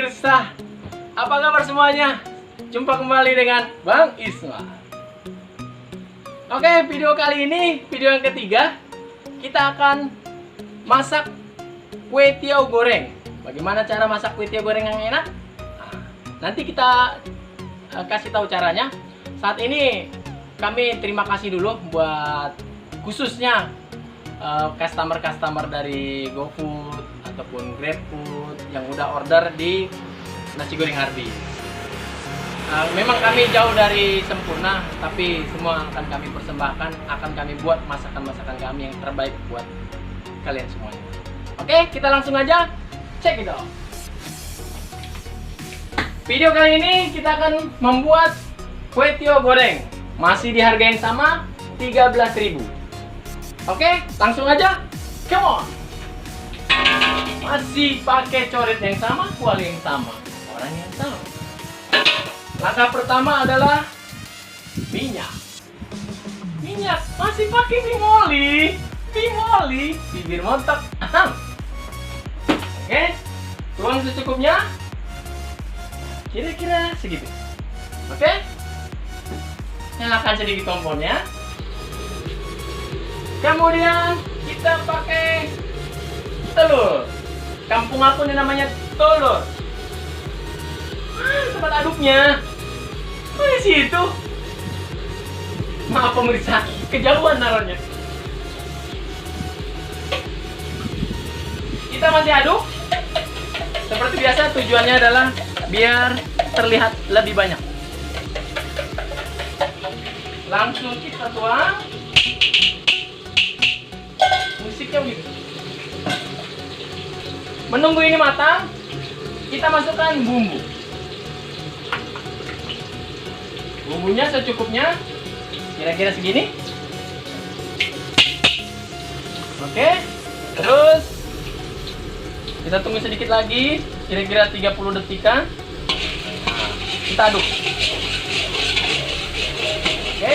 pemirsa, apa kabar semuanya? Jumpa kembali dengan Bang Isma. Oke, video kali ini, video yang ketiga, kita akan masak kue tiaw goreng. Bagaimana cara masak kue tiaw goreng yang enak? Nah, nanti kita kasih tahu caranya. Saat ini kami terima kasih dulu buat khususnya customer dari GoFood ataupun GrabFood yang udah order di nasi goreng Hardi. Memang kami jauh dari sempurna, tapi semua akan kami persembahkan, akan kami buat masakan-masakan kami yang terbaik buat kalian semuanya. Oke, kita langsung aja cek itu. Video kali ini kita akan membuat kue tiaw goreng, masih di harga yang sama, 13.000. Oke, langsung aja, come on. Masih pakai coret yang sama, kuali yang sama, orang yang sama. Langkah pertama adalah minyak. Minyak masih pakai bimoli, bibir montok. Oke, tuang secukupnya, kira-kira segitu. Oke, nyalakan sedikit kompornya. Kemudian kita pakai telur. Kampung aku ini namanya telur. Tempat aduknya. Oh, di situ. Maaf pemirsa, kejauhan naruhnya. Kita masih aduk. Seperti biasa, tujuannya adalah biar terlihat lebih banyak. Langsung kita tuang. Musiknya begitu. Menunggu ini matang, kita masukkan bumbu. Bumbunya secukupnya, kira-kira segini. Oke, terus kita tunggu sedikit lagi, kira-kira 30 detikan. Kita aduk. Oke.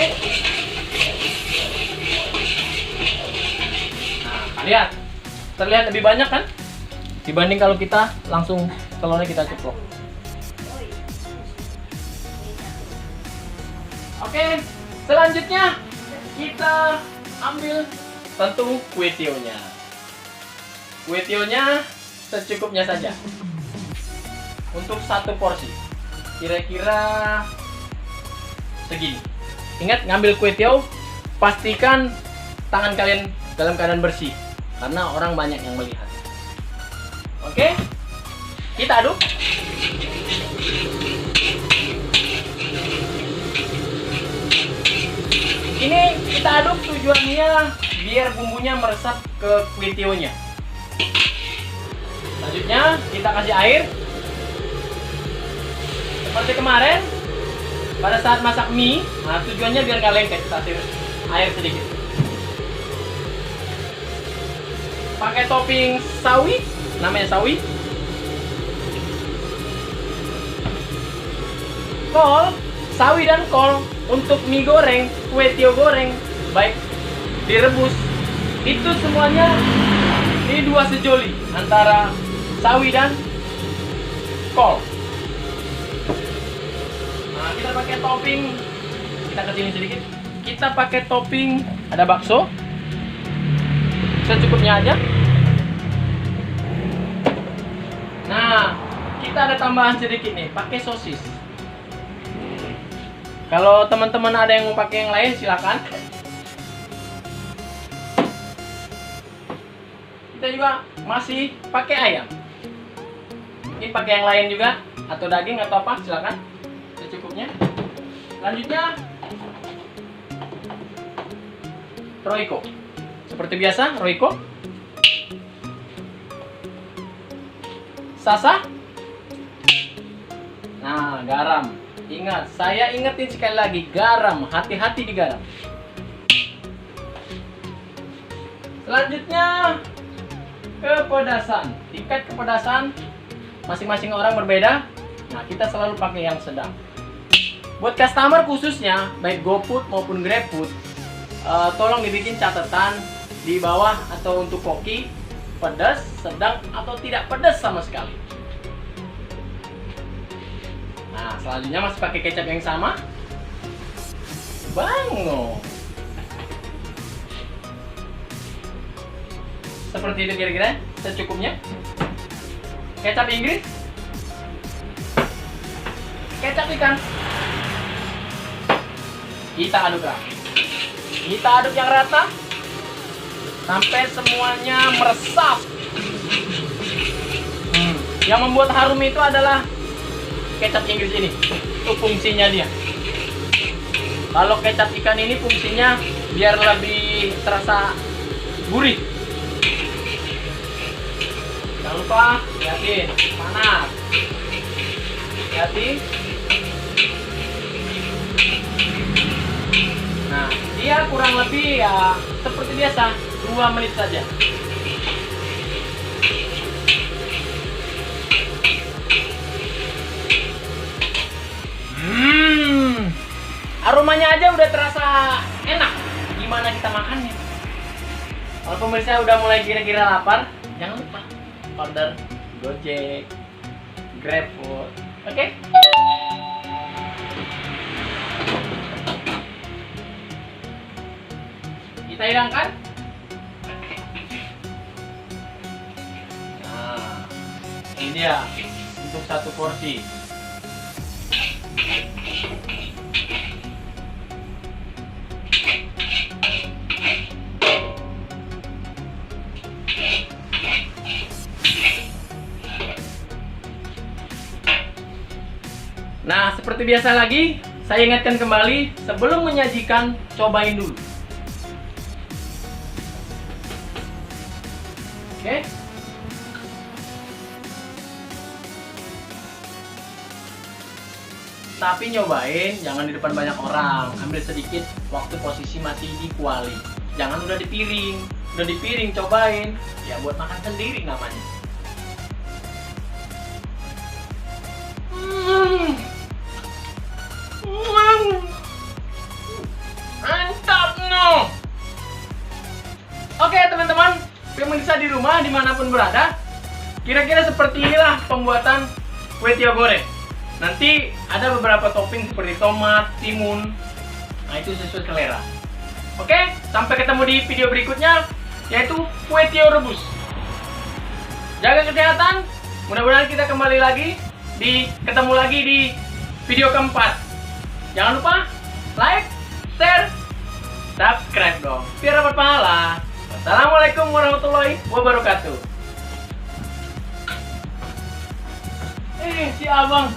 Nah, lihat, terlihat lebih banyak kan? Dibanding kalau kita langsung telurnya kita ceplok. Oke, selanjutnya kita ambil tentu kue tiawnya. Kue tiawnya secukupnya saja. Untuk satu porsi, kira-kira segini. Ingat, ngambil kue tiaw, pastikan tangan kalian dalam keadaan bersih, karena orang banyak yang melihat. Oke, kita aduk. Ini kita aduk tujuannya biar bumbunya meresap ke kue tiawnya. Selanjutnya kita kasih air. Seperti kemarin pada saat masak mie, nah tujuannya biar nggak lengket, kasih air sedikit. Pakai topping sawi, namanya sawi. Kol, sawi dan kol untuk mie goreng, kue tiaw goreng, baik direbus, itu semuanya di dua sejoli antara sawi dan kol. Nah, kita pakai topping, kita kecilin sedikit. Kita pakai topping, ada bakso, secukupnya aja. Nah, kita ada tambahan sedikit nih, pakai sosis. Kalau teman-teman ada yang mau pakai yang lain, silakan. Kita juga masih pakai ayam. Ini pakai yang lain juga, atau daging atau apa, silakan. Secukupnya. Selanjutnya, Royco. Seperti biasa, Royco. Sasa. Nah, garam. Ingat, saya ingetin sekali lagi, garam, hati-hati di garam. Selanjutnya, kepedasan. Tingkat kepedasan masing-masing orang berbeda. Nah, kita selalu pakai yang sedang. Buat customer khususnya, baik GoFood maupun GrabFood, tolong dibikin catatan di bawah atau untuk koki, pedas, sedang, atau tidak pedas sama sekali. Nah, selanjutnya masih pakai kecap yang sama. Bango. Seperti itu kira-kira, secukupnya. Kecap Inggris. Kecap ikan. Kita aduk rapi. Kita aduk yang rata sampai semuanya meresap. Yang membuat harum itu adalah kecap Inggris ini. Itu fungsinya dia. Kalau kecap ikan ini fungsinya biar lebih terasa gurih. Jangan lupa lihatin, panas. Hati. Nah, dia kurang lebih ya seperti biasa 2 menit saja. Aromanya aja udah terasa enak. Gimana kita makannya? Kalau pemirsa udah mulai kira-kira lapar, jangan lupa order Gojek, GrabFood. Oke? Kita hidangkan. Nah, ini dia untuk 1 porsi. Nah, seperti biasa lagi, saya ingatkan kembali, sebelum menyajikan, cobain dulu. Oke? Tapi nyobain, jangan di depan banyak orang. Ambil sedikit, waktu posisi masih di kuali. Jangan udah di piring. Udah di piring, cobain. Ya buat makan sendiri namanya. Mantap no. Oke teman-teman, pemirsa di rumah dimanapun berada, kira-kira seperti inilah pembuatan kue tiaw goreng. Nanti ada beberapa topping seperti tomat, timun. Nah itu sesuai selera. Oke, sampai ketemu di video berikutnya, yaitu kue tiaw rebus. Jaga kesehatan. Mudah-mudahan kita kembali lagi ketemu lagi di video keempat. Jangan lupa like, share, subscribe dong, biar dapat pahala. Wassalamualaikum warahmatullahi wabarakatuh. Si abang